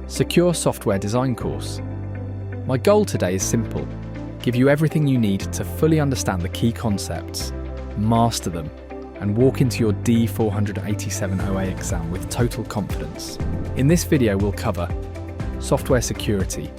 Secure Software Design course. My goal today is simple: give you everything you need to fully understand the key concepts, master them, and walk into your D487 OA exam with total confidence. In this video, we'll cover software security,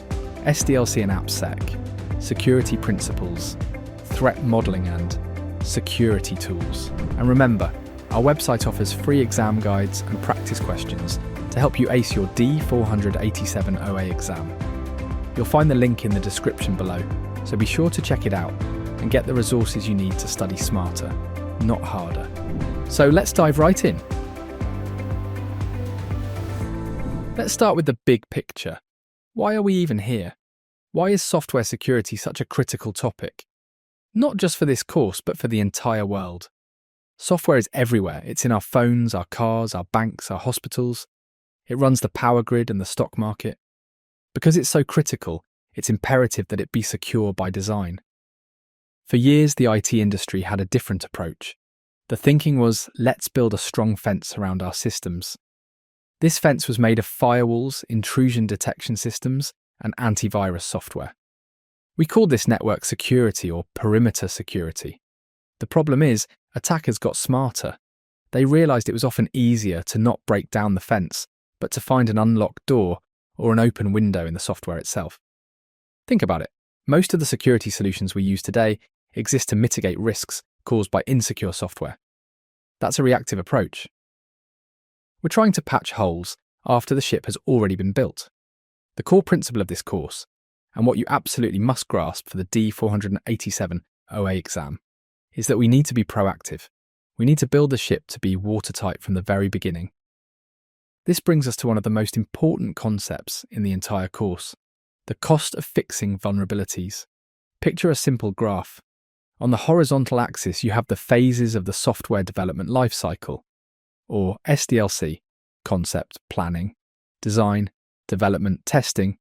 SDLC and AppSec, security principles, threat modeling, and security tools. And remember, our website offers free exam guides and practice questions to help you ace your D487 OA exam. You'll find the link in the description below, so be sure to check it out and get the resources you need to study smarter, not harder. So let's dive right in. Let's start with the big picture. Why are we even here? Why is software security such a critical topic? Not just for this course, but for the entire world. Software is everywhere. It's in our phones, our cars, our banks, our hospitals. It runs the power grid and the stock market. Because it's so critical, it's imperative that it be secure by design. For years, the IT industry had a different approach. The thinking was, let's build a strong fence around our systems. This fence was made of firewalls, intrusion detection systems, and antivirus software. We called this network security or perimeter security. The problem is, attackers got smarter. They realized it was often easier to not break down the fence, but to find an unlocked door or an open window in the software itself. Think about it. Most of the security solutions we use today exist to mitigate risks caused by insecure software. That's a reactive approach. We're trying to patch holes after the ship has already been built. The core principle of this course, and what you absolutely must grasp for the D487 OA exam, is that we need to be proactive. We need to build the ship to be watertight from the very beginning. This brings us to one of the most important concepts in the entire course: the cost of fixing vulnerabilities. Picture a simple graph. On the horizontal axis, you have the phases of the software development lifecycle, or SDLC, concept, planning, design, development, testing,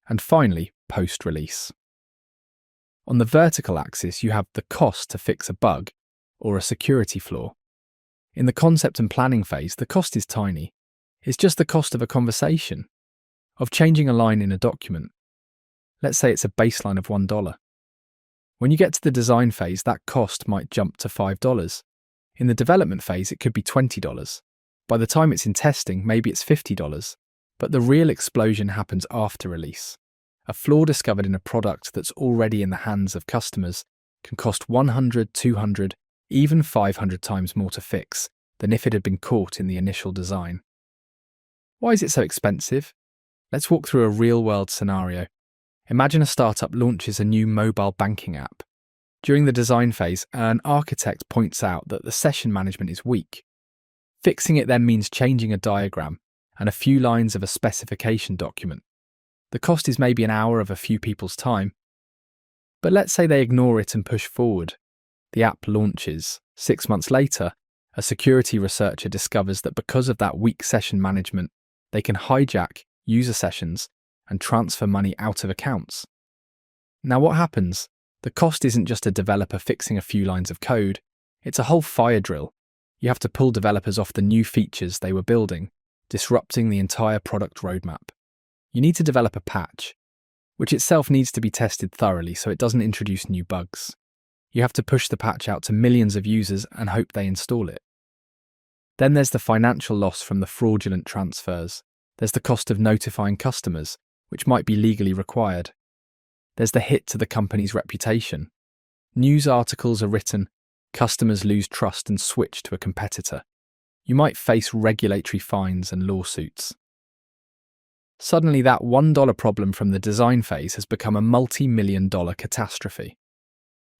and finally, post-release. On the vertical axis, you have the cost to fix a bug or a security flaw. In the concept and planning phase, the cost is tiny. It's just the cost of a conversation, of changing a line in a document. Let's say it's a baseline of $1. When you get to the design phase, that cost might jump to $5. In the development phase, it could be $20. By the time it's in testing, maybe it's $50. But the real explosion happens after release. A flaw discovered in a product that's already in the hands of customers can cost 100, 200, even 500 times more to fix than if it had been caught in the initial design. Why is it so expensive? Let's walk through a real-world scenario. Imagine a startup launches a new mobile banking app. During the design phase, an architect points out that the session management is weak. Fixing it then means changing a diagram and a few lines of a specification document. The cost is maybe an hour of a few people's time. But let's say they ignore it and push forward. The app launches. 6 months later, a security researcher discovers that because of that weak session management, they can hijack user sessions and transfer money out of accounts. Now what happens? The cost isn't just a developer fixing a few lines of code, it's a whole fire drill. You have to pull developers off the new features they were building, disrupting the entire product roadmap. You need to develop a patch, which itself needs to be tested thoroughly so it doesn't introduce new bugs. You have to push the patch out to millions of users and hope they install it. Then there's the financial loss from the fraudulent transfers. There's the cost of notifying customers, which might be legally required. There's the hit to the company's reputation. News articles are written, customers lose trust and switch to a competitor. You might face regulatory fines and lawsuits. Suddenly, that $1 problem from the design phase has become a multi-million-dollar catastrophe.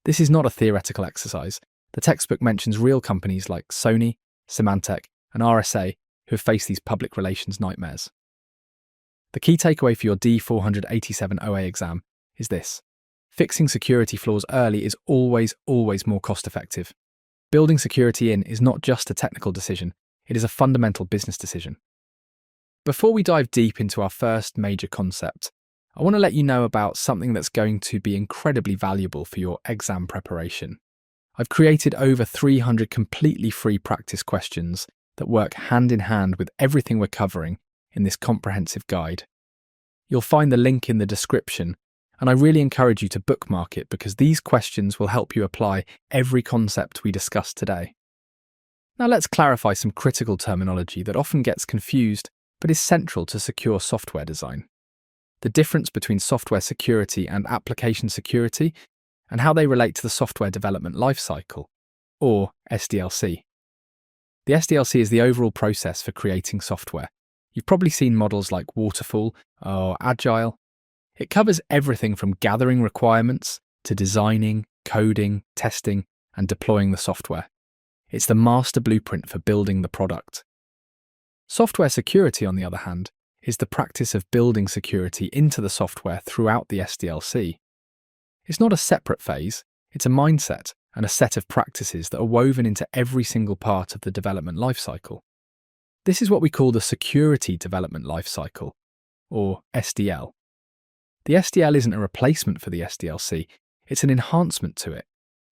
This is not a theoretical exercise. The textbook mentions real companies like Sony, Symantec, and RSA who have faced these public relations nightmares. The key takeaway for your D487 OA exam is this: fixing security flaws early is always more cost-effective. Building security in is not just a technical decision, it is a fundamental business decision. Before we dive deep into our first major concept, I want to let you know about something that's going to be incredibly valuable for your exam preparation. I've created over 300 completely free practice questions that work hand in hand with everything we're covering in this comprehensive guide. You'll find the link in the description, and I really encourage you to bookmark it because these questions will help you apply every concept we discussed today. Now let's clarify some critical terminology that often gets confused but is central to secure software design. The difference between software security and application security, and how they relate to the software development lifecycle, or SDLC. The SDLC is the overall process for creating software. You've probably seen models like Waterfall or Agile. It covers everything from gathering requirements to designing, coding, testing, and deploying the software. It's the master blueprint for building the product. Software security, on the other hand, is the practice of building security into the software throughout the SDLC. It's not a separate phase, it's a mindset and a set of practices that are woven into every single part of the development lifecycle. This is what we call the Security Development Lifecycle, or SDL. The SDL isn't a replacement for the SDLC, it's an enhancement to it.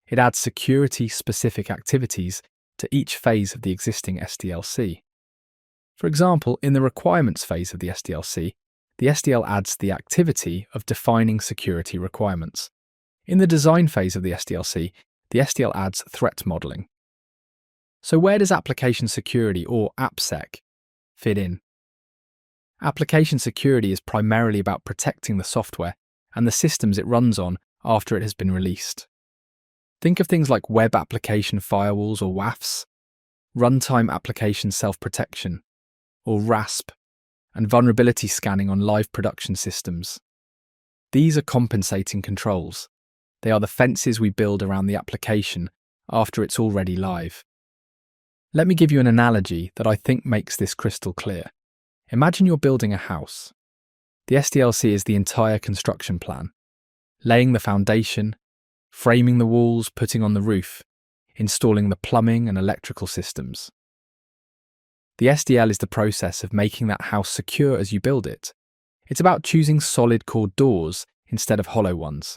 It adds security-specific activities to each phase of the existing SDLC. For example, in the requirements phase of the SDLC adds the activity of defining security requirements. In the design phase of the SDL adds threat modeling. So where does application security, or AppSec, fit in? Application security is primarily about protecting the software and the systems it runs on after it has been released. Think of things like web application firewalls, or WAFs, runtime application self-protection, or RASP, and vulnerability scanning on live production systems. These are compensating controls. They are the fences we build around the application after it's already live. Let me give you an analogy that I think makes this crystal clear. Imagine you're building a house. The SDLC is the entire construction plan, laying the foundation, framing the walls, putting on the roof, installing the plumbing and electrical systems. The SDL is the process of making that house secure as you build it. It's about choosing solid core doors instead of hollow ones.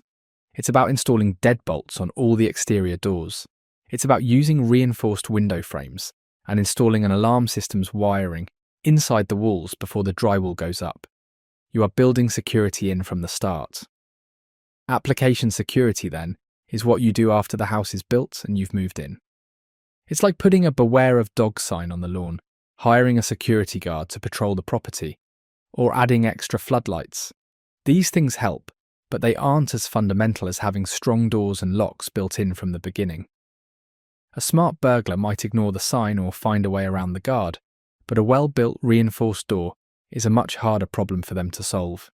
It's about installing deadbolts on all the exterior doors. It's about using reinforced window frames and installing an alarm system's wiring inside the walls before the drywall goes up. You are building security in from the start. Application security, then, is what you do after the house is built and you've moved in. It's like putting a "Beware of Dog" sign on the lawn, hiring a security guard to patrol the property, or adding extra floodlights. These things help, but they aren't as fundamental as having strong doors and locks built in from the beginning. A smart burglar might ignore the sign or find a way around the guard, but a well-built reinforced door is a much harder problem for them to solve.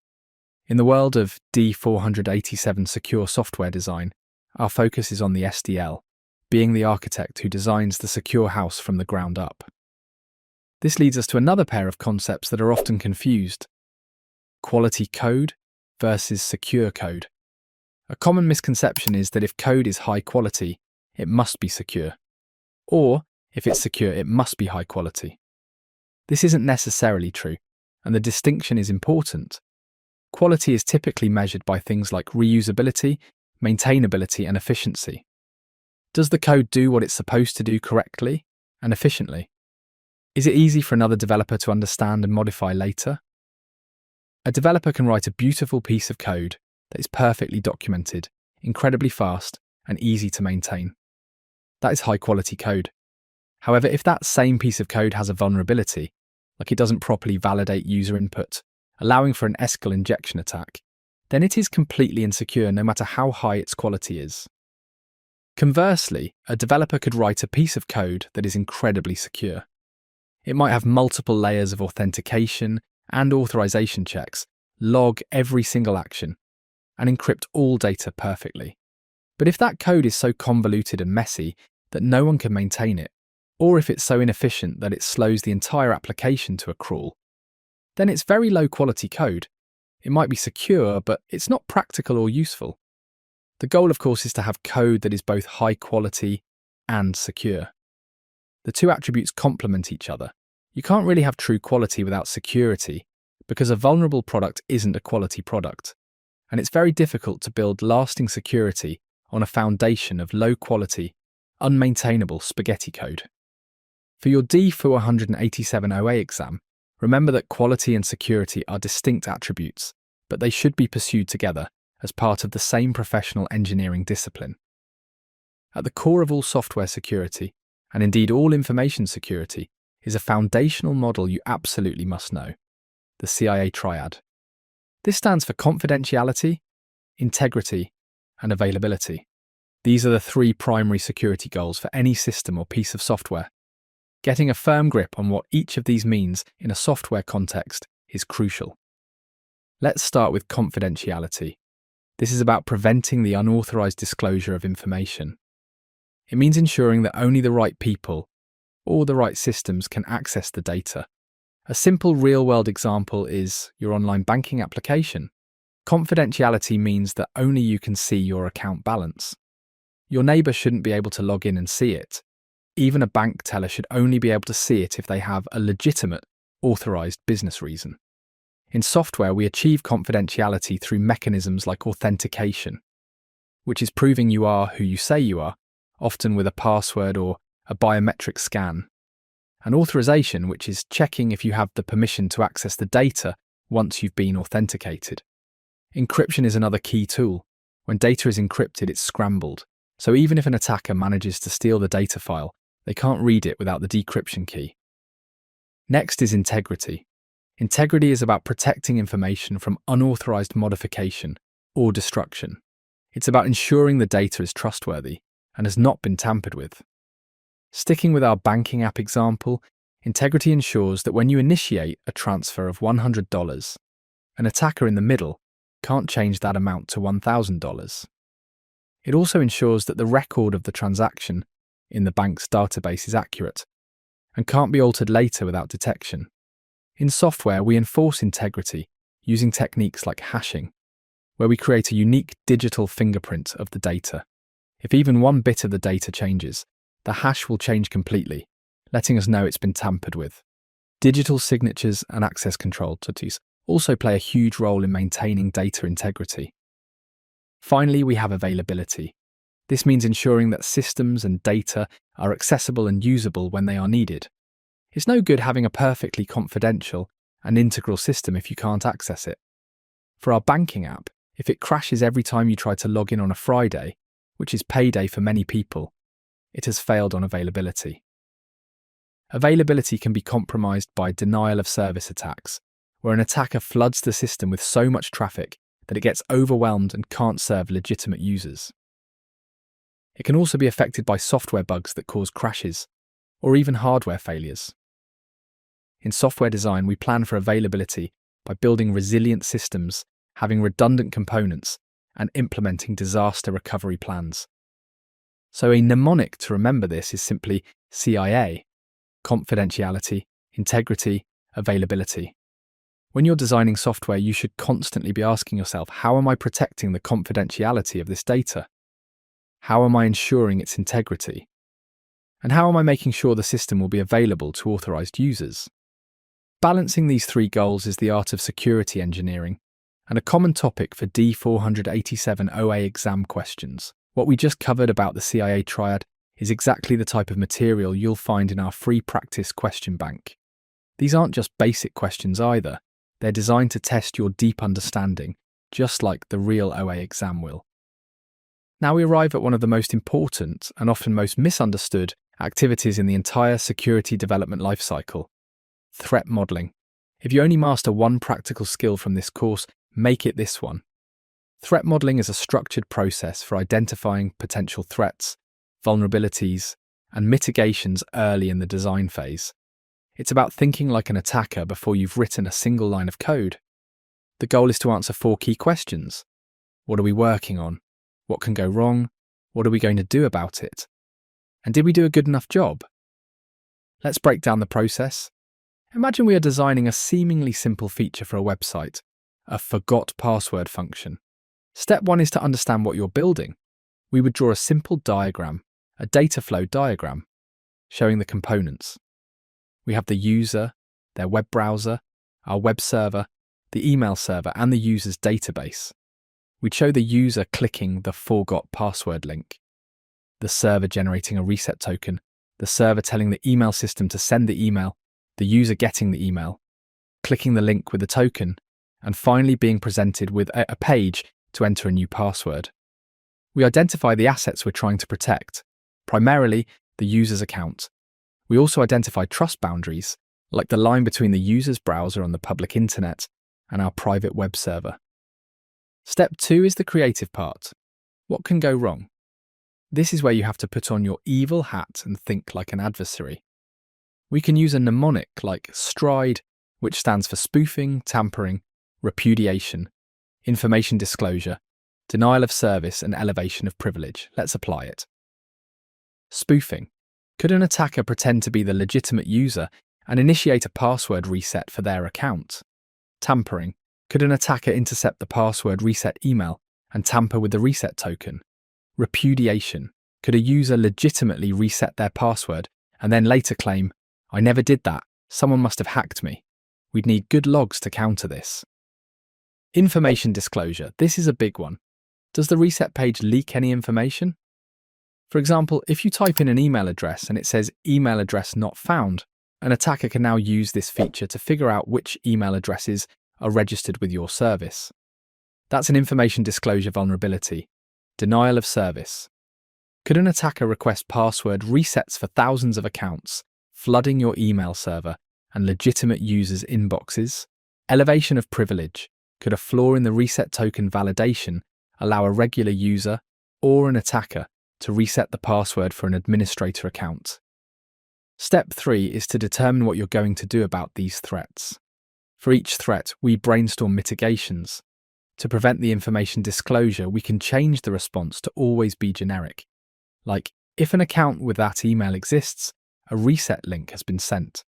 In the world of D487 secure software design, our focus is on the SDL, being the architect who designs the secure house from the ground up. This leads us to another pair of concepts that are often confused: quality code versus secure code. A common misconception is that if code is high quality, it must be secure. Or, if it's secure, it must be high quality. This isn't necessarily true, and the distinction is important. Quality is typically measured by things like reusability, maintainability, and efficiency. Does the code do what it's supposed to do correctly and efficiently? Is it easy for another developer to understand and modify later? A developer can write a beautiful piece of code that is perfectly documented, incredibly fast, and easy to maintain. That is high-quality code. However, if that same piece of code has a vulnerability, like it doesn't properly validate user input, allowing for an SQL injection attack, then it is completely insecure no matter how high its quality is. Conversely, a developer could write a piece of code that is incredibly secure. It might have multiple layers of authentication and authorization checks, log every single action, and encrypt all data perfectly. But if that code is so convoluted and messy that no one can maintain it, or if it's so inefficient that it slows the entire application to a crawl, then it's very low-quality code. It might be secure, but it's not practical or useful. The goal, of course, is to have code that is both high quality and secure. The two attributes complement each other. You can't really have true quality without security, because a vulnerable product isn't a quality product, and it's very difficult to build lasting security on a foundation of low-quality, unmaintainable spaghetti code. For your D487 OA exam, Remember that quality and security are distinct attributes, but they should be pursued together as part of the same professional engineering discipline. At the core of all software security, and indeed all information security, is a foundational model you absolutely must know: the CIA triad. This stands for confidentiality, integrity, and availability. These are the three primary security goals for any system or piece of software. Getting a firm grip on what each of these means in a software context is crucial. Let's start with confidentiality. This is about preventing the unauthorized disclosure of information. It means ensuring that only the right people or the right systems can access the data. A simple real-world example is your online banking application. Confidentiality means that only you can see your account balance. Your neighbor shouldn't be able to log in and see it. Even a bank teller should only be able to see it if they have a legitimate, authorized business reason. In software, we achieve confidentiality through mechanisms like authentication, which is proving you are who you say you are, often with a password or a biometric scan. And authorization, which is checking if you have the permission to access the data once you've been authenticated. Encryption is another key tool. When data is encrypted, it's scrambled. So even if an attacker manages to steal the data file, they can't read it without the decryption key. Next is integrity. Integrity is about protecting information from unauthorized modification or destruction. It's about ensuring the data is trustworthy and has not been tampered with. Sticking with our banking app example, integrity ensures that when you initiate a transfer of $100, an attacker in the middle can't change that amount to $1,000. It also ensures that the record of the transaction in the bank's database is accurate and can't be altered later without detection. In software, we enforce integrity using techniques like hashing, where we create a unique digital fingerprint of the data. If even one bit of the data changes, the hash will change completely, letting us know it's been tampered with. Digital signatures and access control tools also play a huge role in maintaining data integrity. Finally, we have availability. This means ensuring that systems and data are accessible and usable when they are needed. It's no good having a perfectly confidential and integral system if you can't access it. For our banking app, if it crashes every time you try to log in on a Friday, which is payday for many people, it has failed on availability. Availability can be compromised by denial of service attacks, where an attacker floods the system with so much traffic that it gets overwhelmed and can't serve legitimate users. It can also be affected by software bugs that cause crashes, or even hardware failures. In software design, we plan for availability by building resilient systems, having redundant components, and implementing disaster recovery plans. So a mnemonic to remember this is simply CIA: confidentiality, integrity, availability. When you're designing software, you should constantly be asking yourself, how am I protecting the confidentiality of this data? How am I ensuring its integrity? And how am I making sure the system will be available to authorized users? Balancing these three goals is the art of security engineering, and a common topic for D487 OA exam questions. What we just covered about the CIA triad is exactly the type of material you'll find in our free practice question bank. These aren't just basic questions either. They're designed to test your deep understanding, just like the real OA exam will. Now we arrive at one of the most important and often most misunderstood activities in the entire security development lifecycle: threat modeling. If you only master one practical skill from this course, make it this one. Threat modeling is a structured process for identifying potential threats, vulnerabilities, and mitigations early in the design phase. It's about thinking like an attacker before you've written a single line of code. The goal is to answer 4 key questions. What are we working on? What can go wrong? What are we going to do about it? And did we do a good enough job? Let's break down the process. Imagine we are designing a seemingly simple feature for a website, a forgot password function. Step 1 is to understand what you're building. We would draw a simple diagram, a data flow diagram, showing the components. We have the user, their web browser, our web server, the email server, and the user's database. We'd show the user clicking the forgot password link, the server generating a reset token, the server telling the email system to send the email, the user getting the email, clicking the link with the token, and finally being presented with a page to enter a new password. We identify the assets we're trying to protect, primarily the user's account. We also identify trust boundaries, like the line between the user's browser on the public internet and our private web server. Step 2 is the creative part. What can go wrong? This is where you have to put on your evil hat and think like an adversary. We can use a mnemonic like STRIDE, which stands for spoofing, tampering, repudiation, information disclosure, denial of service, and elevation of privilege. Let's apply it. Spoofing. Could an attacker pretend to be the legitimate user and initiate a password reset for their account? Tampering. Could an attacker intercept the password reset email and tamper with the reset token? Repudiation. Could a user legitimately reset their password and then later claim, "I never did that, someone must have hacked me"? We'd need good logs to counter this. Information disclosure. This is a big one. Does the reset page leak any information? For example, if you type in an email address and it says email address not found, an attacker can now use this feature to figure out which email addresses are registered with your service. That's an information disclosure vulnerability. Denial of service. Could an attacker request password resets for thousands of accounts, flooding your email server and legitimate users' inboxes? Elevation of privilege. Could a flaw in the reset token validation allow a regular user or an attacker to reset the password for an administrator account? Step 3 is to determine what you're going to do about these threats. For each threat, we brainstorm mitigations. To prevent the information disclosure, we can change the response to always be generic. Like, if an account with that email exists, a reset link has been sent.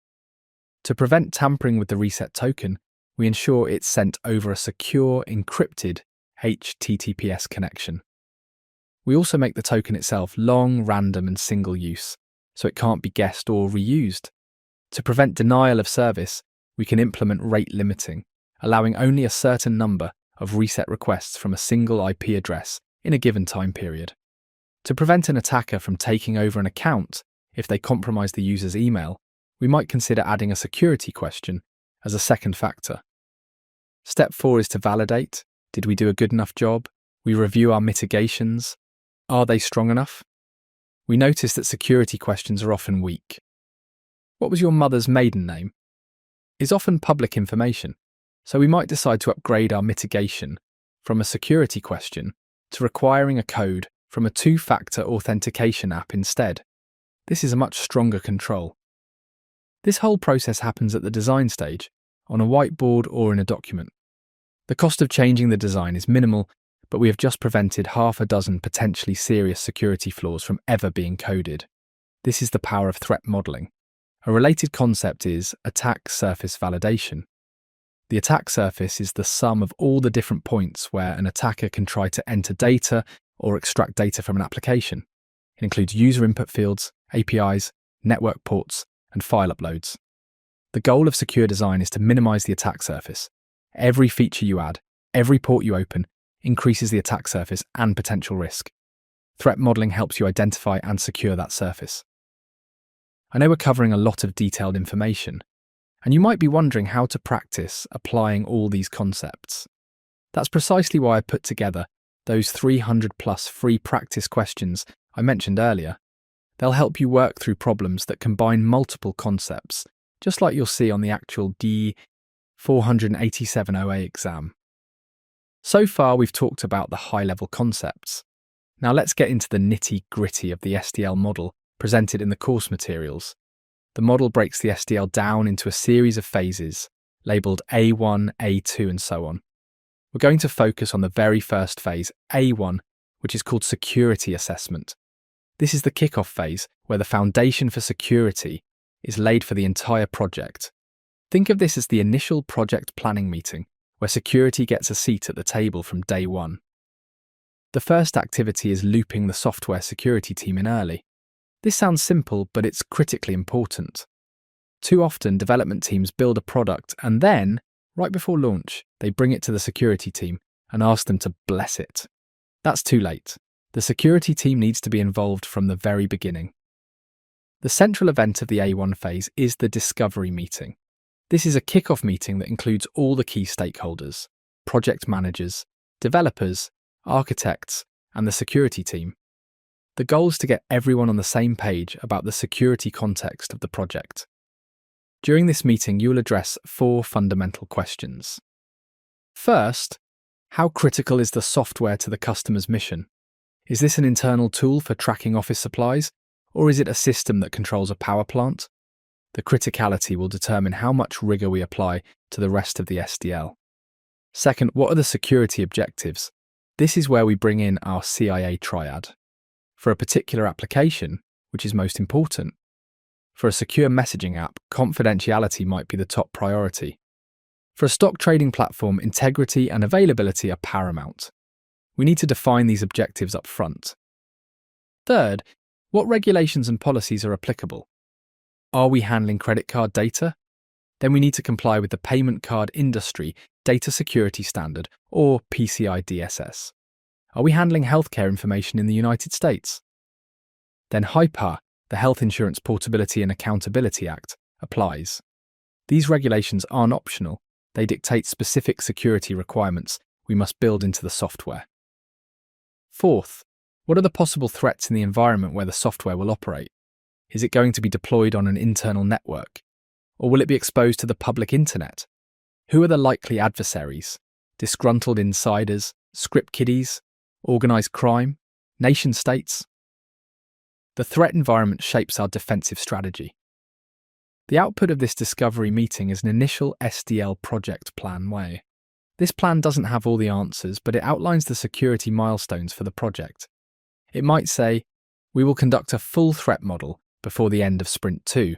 To prevent tampering with the reset token, we ensure it's sent over a secure, encrypted HTTPS connection. We also make the token itself long, random, and single use, so it can't be guessed or reused. To prevent denial of service, we can implement rate limiting, allowing only a certain number of reset requests from a single IP address in a given time period. To prevent an attacker from taking over an account if they compromise the user's email, we might consider adding a security question as a second factor. Step 4 is to validate. Did we do a good enough job? We review our mitigations. Are they strong enough? We notice that security questions are often weak. What was your mother's maiden name? Is often public information, so we might decide to upgrade our mitigation from a security question to requiring a code from a two-factor authentication app instead. This is a much stronger control. This whole process happens at the design stage, on a whiteboard or in a document. The cost of changing the design is minimal, but we have just prevented half a dozen potentially serious security flaws from ever being coded. This is the power of threat modeling. A related concept is attack surface validation. The attack surface is the sum of all the different points where an attacker can try to enter data or extract data from an application. It includes user input fields, APIs, network ports, and file uploads. The goal of secure design is to minimize the attack surface. Every feature you add, every port you open, increases the attack surface and potential risk. Threat modeling helps you identify and secure that surface. I know we're covering a lot of detailed information, and you might be wondering how to practice applying all these concepts. That's precisely why I put together those 300+ free practice questions I mentioned earlier. They'll help you work through problems that combine multiple concepts, just like you'll see on the actual D487 OA exam. So far, we've talked about the high-level concepts. Now let's get into the nitty-gritty of the SDL model presented in the course materials. The model breaks the SDL down into a series of phases, labelled A1, A2, and so on. We're going to focus on the very first phase, A1, which is called security assessment. This is the kickoff phase where the foundation for security is laid for the entire project. Think of this as the initial project planning meeting, where security gets a seat at the table from day one. The first activity is looping the software security team in early. This sounds simple, but it's critically important. Too often, development teams build a product and then, right before launch, they bring it to the security team and ask them to bless it. That's too late. The security team needs to be involved from the very beginning. The central event of the A1 phase is the discovery meeting. This is a kick-off meeting that includes all the key stakeholders, project managers, developers, architects, and the security team. The goal is to get everyone on the same page about the security context of the project. During this meeting, you will address 4 fundamental questions. First, how critical is the software to the customer's mission? Is this an internal tool for tracking office supplies, or is it a system that controls a power plant? The criticality will determine how much rigor we apply to the rest of the SDL. Second, what are the security objectives? This is where we bring in our CIA triad. For a particular application, which is most important? For a secure messaging app, confidentiality might be the top priority. For a stock trading platform, integrity and availability are paramount. We need to define these objectives up front. Third, what regulations and policies are applicable? Are we handling credit card data? Then we need to comply with the Payment Card Industry Data Security Standard, or PCI DSS. Are we handling healthcare information in the United States? Then HIPAA, the Health Insurance Portability and Accountability Act, applies. These regulations aren't optional. They dictate specific security requirements we must build into the software. Fourth, what are the possible threats in the environment where the software will operate? Is it going to be deployed on an internal network? Or will it be exposed to the public internet? Who are the likely adversaries? Disgruntled insiders, script kiddies, organised crime, nation-states? The threat environment shapes our defensive strategy. The output of this discovery meeting is an initial SDL project plan way. This plan doesn't have all the answers, but it outlines the security milestones for the project. It might say, we will conduct a full threat model before the end of Sprint 2.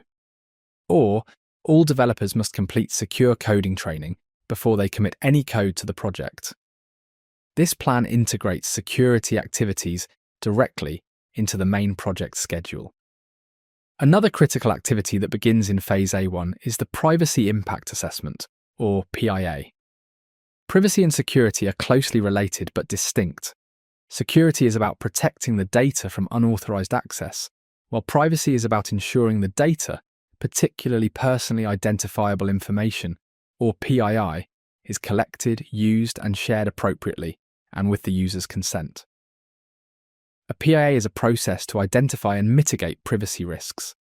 Or, all developers must complete secure coding training before they commit any code to the project. This plan integrates security activities directly into the main project schedule. Another critical activity that begins in Phase A1 is the Privacy Impact Assessment, or PIA. Privacy and security are closely related but distinct. Security is about protecting the data from unauthorized access, while privacy is about ensuring the data, particularly personally identifiable information, or PII, is collected, used, and shared appropriately and with the user's consent. A PIA is a process to identify and mitigate privacy risks.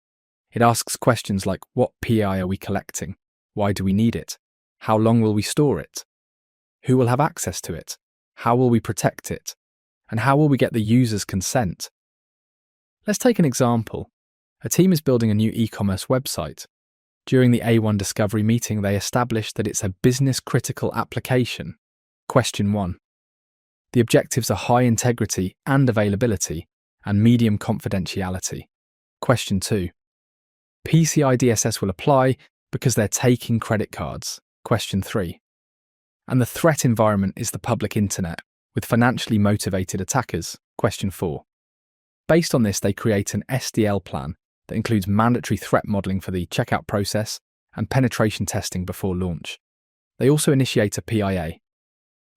It asks questions like, what PII are we collecting? Why do we need it? How long will we store it? Who will have access to it? How will we protect it? And how will we get the user's consent? Let's take an example. A team is building a new e-commerce website. During the A1 discovery meeting, they established that it's a business-critical application. Question 1. The objectives are high integrity and availability, and medium confidentiality. Question 2. PCI DSS will apply because they're taking credit cards. Question 3. And the threat environment is the public internet, with financially motivated attackers. Question 4. Based on this, they create an SDL plan that includes mandatory threat modeling for the checkout process and penetration testing before launch. They also initiate a PIA.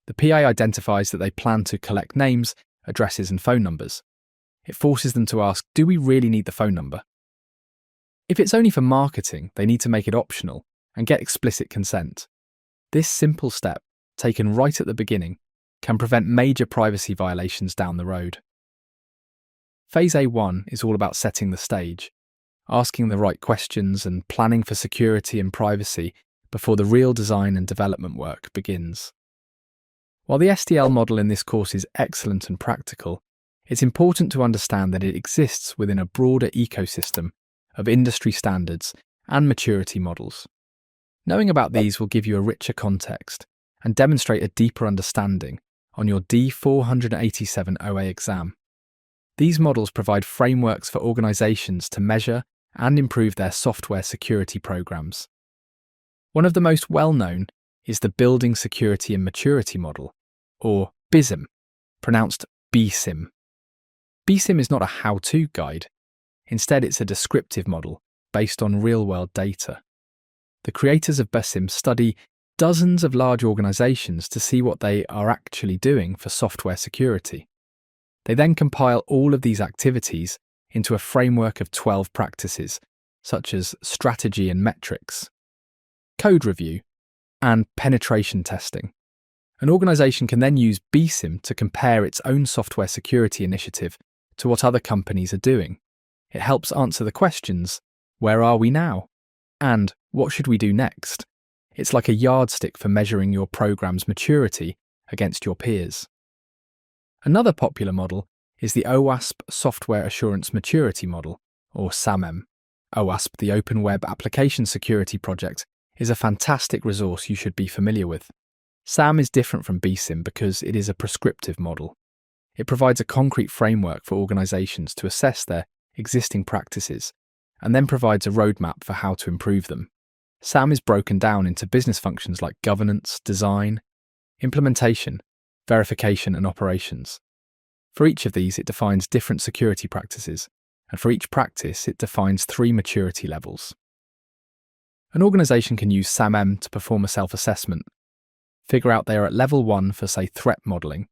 The PIA identifies that they plan to collect names, addresses, and phone numbers. It forces them to ask, do we really need the phone number? If it's only for marketing, they need to make it optional and get explicit consent. This simple step, taken right at the beginning, can prevent major privacy violations down the road. Phase A1 is all about setting the stage, asking the right questions and planning for security and privacy before the real design and development work begins. While the SDL model in this course is excellent and practical, it's important to understand that it exists within a broader ecosystem of industry standards and maturity models. Knowing about these will give you a richer context and demonstrate a deeper understanding on your D487 OA exam. These models provide frameworks for organizations to measure and improve their software security programs. One of the most well-known is the Building Security and Maturity Model, or BISM, pronounced BSIM. BSIM is not a how-to guide. Instead, it's a descriptive model based on real-world data. The creators of BSIM study dozens of large organizations to see what they are actually doing for software security. They then compile all of these activities into a framework of 12 practices, such as strategy and metrics. code review, and penetration testing. An organization can then use BSIM to compare its own software security initiative to what other companies are doing. It helps answer the questions, where are we now? And what should we do next? It's like a yardstick for measuring your program's maturity against your peers. Another popular model is the OWASP Software Assurance Maturity Model, or SAMM. OWASP, the Open Web Application Security Project, is a fantastic resource you should be familiar with. SAM is different from BSIM because it is a prescriptive model. It provides a concrete framework for organizations to assess their existing practices and then provides a roadmap for how to improve them. SAM is broken down into business functions like governance, design, implementation, verification, and operations. For each of these, it defines different security practices, and for each practice, it defines 3 maturity levels. An organization can use SAMM to perform a self-assessment, figure out they are at level 1 for, say, threat modeling,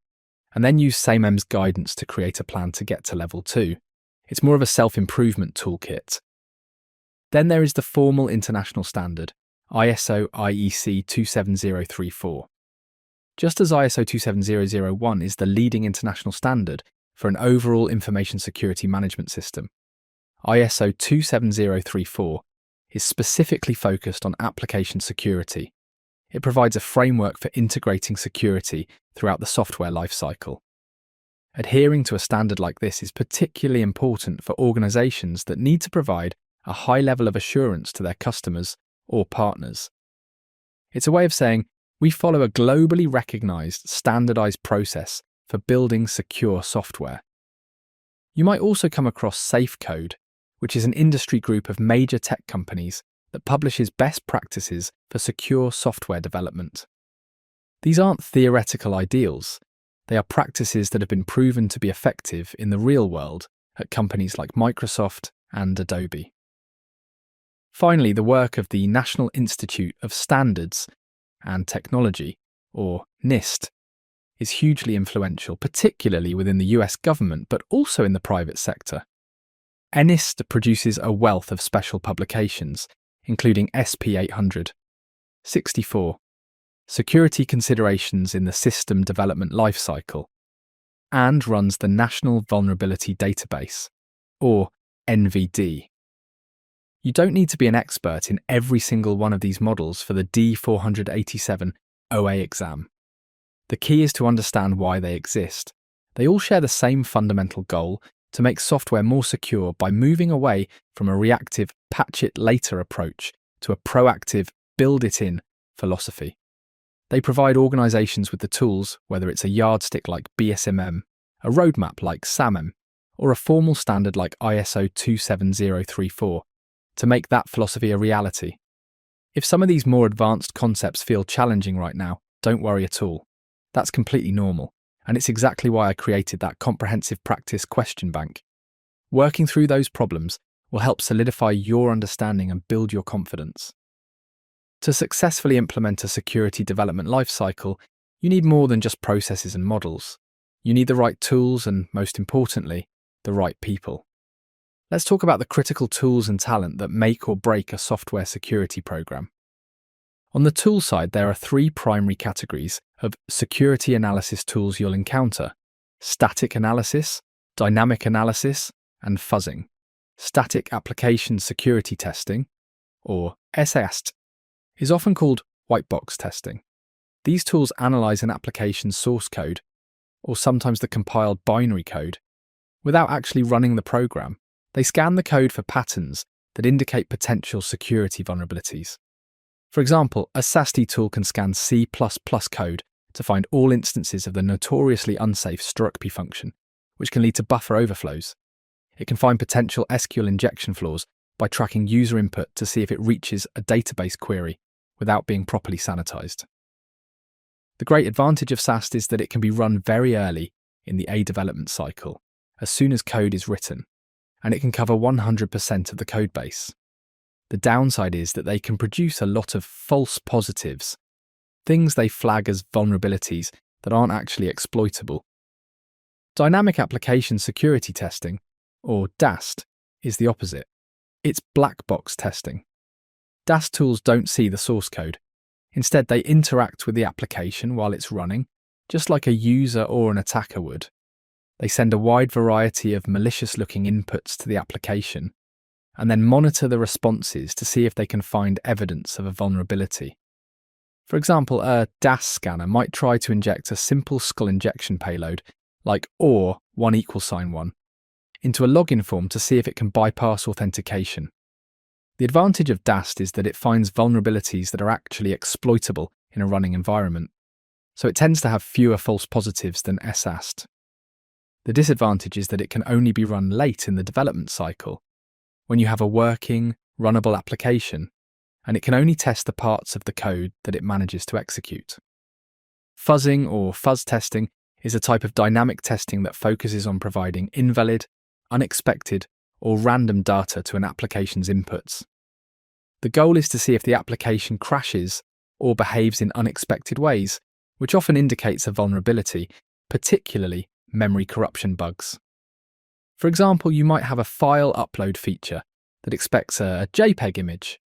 and then use SAMM's guidance to create a plan to get to level 2. It's more of a self-improvement toolkit. Then there is the formal international standard, ISO IEC 27034. Just as ISO 27001 is the leading international standard for an overall information security management system, ISO 27034 is specifically focused on application security. It provides a framework for integrating security throughout the software lifecycle. Adhering to a standard like this is particularly important for organizations that need to provide a high level of assurance to their customers or partners. It's a way of saying, we follow a globally recognized, standardized process for building secure software. You might also come across SafeCode, which is an industry group of major tech companies that publishes best practices for secure software development. These aren't theoretical ideals. They are practices that have been proven to be effective in the real world at companies like Microsoft and Adobe. Finally, the work of the National Institute of Standards and Technology, or NIST, is hugely influential, particularly within the US government, but also in the private sector. NIST produces a wealth of special publications, including SP 800, 64, Security Considerations in the System Development Lifecycle, and runs the National Vulnerability Database, or NVD. You don't need to be an expert in every single one of these models for the D487 OA exam. The key is to understand why they exist. They all share the same fundamental goal: to make software more secure by moving away from a reactive patch it later approach to a proactive build it in philosophy. They provide organizations with the tools, whether it's a yardstick like BSMM, a roadmap like SAMM, or a formal standard like ISO 27034, to make that philosophy a reality. If some of these more advanced concepts feel challenging right now, don't worry at all. That's completely normal, and it's exactly why I created that comprehensive practice question bank. Working through those problems will help solidify your understanding and build your confidence. To successfully implement a security development lifecycle, you need more than just processes and models. You need the right tools and, most importantly, the right people. Let's talk about the critical tools and talent that make or break a software security program. On the tool side, there are 3 primary categories of security analysis tools you'll encounter: static analysis, dynamic analysis, and fuzzing. Static application security testing, or SAST, is often called white box testing. These tools analyze an application's source code, or sometimes the compiled binary code, without actually running the program. They scan the code for patterns that indicate potential security vulnerabilities. For example, a SAST tool can scan C++ code to find all instances of the notoriously unsafe structp function, which can lead to buffer overflows. It can find potential SQL injection flaws by tracking user input to see if it reaches a database query without being properly sanitized. The great advantage of SAST is that it can be run very early in the A development cycle, as soon as code is written, and it can cover 100% of the code base. The downside is that they can produce a lot of false positives, things they flag as vulnerabilities that aren't actually exploitable. Dynamic application security testing, or DAST, is the opposite. It's black box testing. DAST tools don't see the source code. Instead, they interact with the application while it's running, just like a user or an attacker would. They send a wide variety of malicious-looking inputs to the application, and then monitor the responses to see if they can find evidence of a vulnerability. For example, a DAS scanner might try to inject a simple skull injection payload, like OR 1 =1, into a login form to see if it can bypass authentication. The advantage of DAST is that it finds vulnerabilities that are actually exploitable in a running environment, so it tends to have fewer false positives than SAST. The disadvantage is that it can only be run late in the development cycle, when you have a working, runnable application, and it can only test the parts of the code that it manages to execute. Fuzzing or fuzz testing is a type of dynamic testing that focuses on providing invalid, unexpected, or random data to an application's inputs. The goal is to see if the application crashes or behaves in unexpected ways, which often indicates a vulnerability, particularly memory corruption bugs. For example, you might have a file upload feature that expects a JPEG image.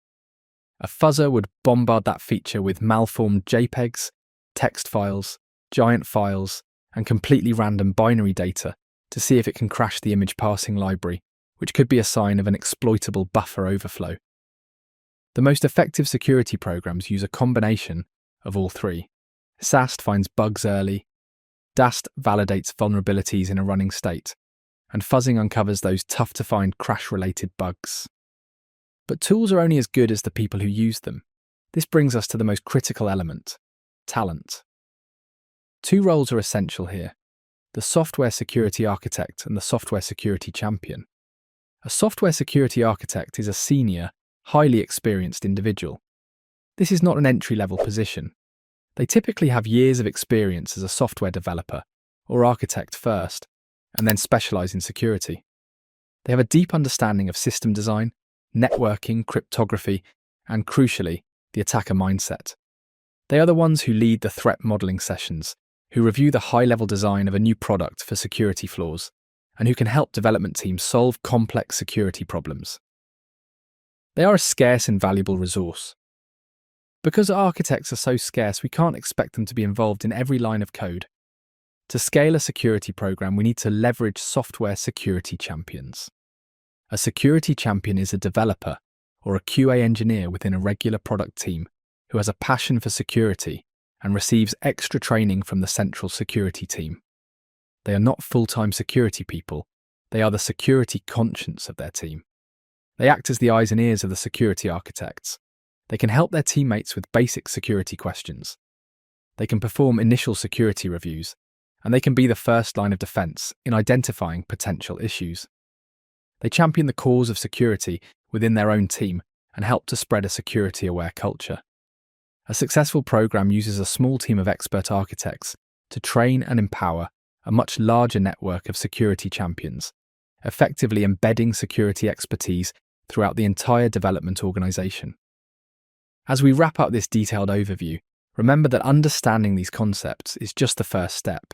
A fuzzer would bombard that feature with malformed JPEGs, text files, giant files, and completely random binary data to see if it can crash the image parsing library, which could be a sign of an exploitable buffer overflow. The most effective security programs use a combination of all three. SAST finds bugs early, DAST validates vulnerabilities in a running state, and fuzzing uncovers those tough-to-find crash-related bugs. But tools are only as good as the people who use them. This brings us to the most critical element: talent. Two roles are essential here: the software security architect and the software security champion. A software security architect is a senior, highly experienced individual. This is not an entry-level position. They typically have years of experience as a software developer or architect first, and then specialize in security. They have a deep understanding of system design, networking, cryptography, and crucially, the attacker mindset. They are the ones who lead the threat modeling sessions, who review the high-level design of a new product for security flaws, and who can help development teams solve complex security problems. They are a scarce and valuable resource. Because architects are so scarce, we can't expect them to be involved in every line of code. To scale a security program, we need to leverage software security champions. A security champion is a developer or a QA engineer within a regular product team who has a passion for security and receives extra training from the central security team. They are not full-time security people, they are the security conscience of their team. They act as the eyes and ears of the security architects. They can help their teammates with basic security questions. They can perform initial security reviews, and they can be the first line of defense in identifying potential issues. They champion the cause of security within their own team and help to spread a security-aware culture. A successful program uses a small team of expert architects to train and empower a much larger network of security champions, effectively embedding security expertise throughout the entire development organization. As we wrap up this detailed overview, remember that understanding these concepts is just the first step.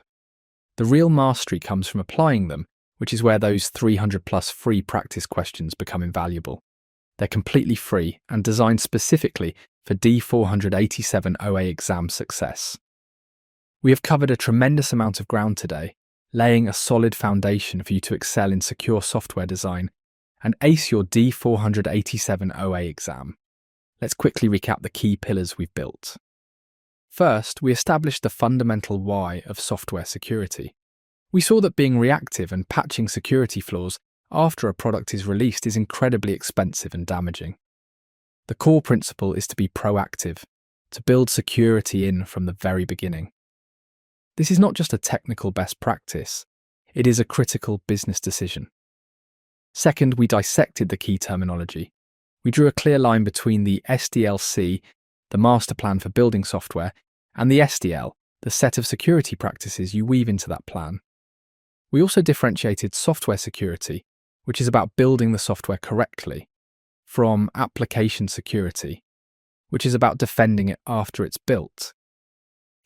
The real mastery comes from applying them, which is where those 300+ free practice questions become invaluable. They're completely free and designed specifically for D487 OA exam success. We have covered a tremendous amount of ground today, laying a solid foundation for you to excel in secure software design and ace your D487 OA exam. Let's quickly recap the key pillars we've built. First, we established the fundamental why of software security. We saw that being reactive and patching security flaws after a product is released is incredibly expensive and damaging. The core principle is to be proactive, to build security in from the very beginning. This is not just a technical best practice, it is a critical business decision. Second, we dissected the key terminology. We drew a clear line between the SDLC, the master plan for building software, and the SDL, the set of security practices you weave into that plan. We also differentiated software security, which is about building the software correctly, from application security, which is about defending it after it's built.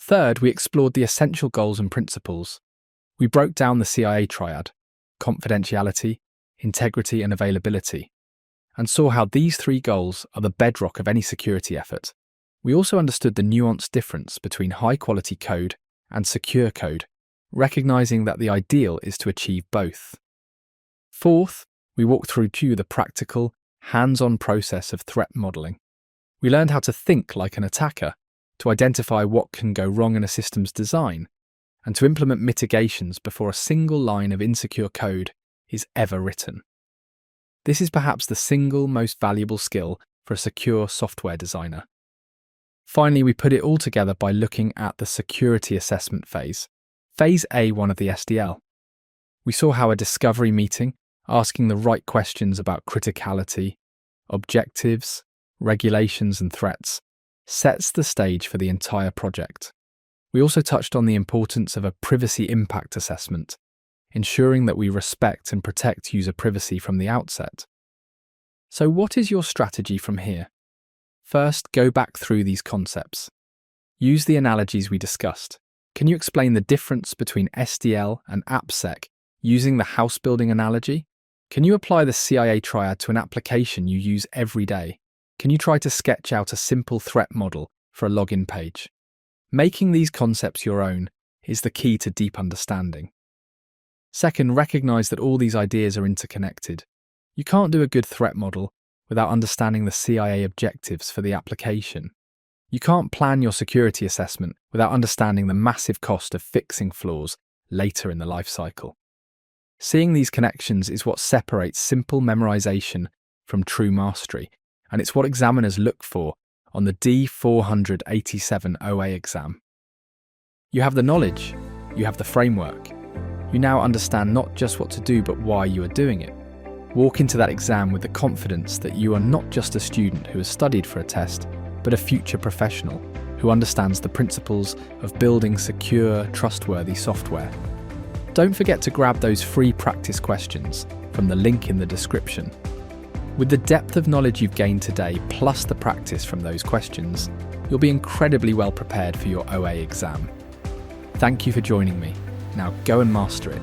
Third, we explored the essential goals and principles. We broke down the CIA triad: confidentiality, integrity, and availability. and saw how these three goals are the bedrock of any security effort. We also understood the nuanced difference between high-quality code and secure code, recognizing that the ideal is to achieve both. Fourth, we walked through the practical, hands-on process of threat modeling. We learned how to think like an attacker, to identify what can go wrong in a system's design, and to implement mitigations before a single line of insecure code is ever written. This is perhaps the single most valuable skill for a secure software designer. Finally, we put it all together by looking at the security assessment phase, phase A1 of the SDL. We saw how a discovery meeting, asking the right questions about criticality, objectives, regulations and threats, sets the stage for the entire project. We also touched on the importance of a privacy impact assessment, ensuring that we respect and protect user privacy from the outset. So what is your strategy from here? First, go back through these concepts. Use the analogies we discussed. Can you explain the difference between SDL and AppSec using the house building analogy? Can you apply the CIA triad to an application you use every day? Can you try to sketch out a simple threat model for a login page? Making these concepts your own is the key to deep understanding. Second, recognize that all these ideas are interconnected. You can't do a good threat model without understanding the CIA objectives for the application. You can't plan your security assessment without understanding the massive cost of fixing flaws later in the lifecycle. Seeing these connections is what separates simple memorization from true mastery, and it's what examiners look for on the D487 OA exam. You have the knowledge, you have the framework. You now understand not just what to do, but why you are doing it. Walk into that exam with the confidence that you are not just a student who has studied for a test, but a future professional who understands the principles of building secure, trustworthy software. Don't forget to grab those free practice questions from the link in the description. With the depth of knowledge you've gained today, plus the practice from those questions, you'll be incredibly well prepared for your OA exam. Thank you for joining me. Now go and master it.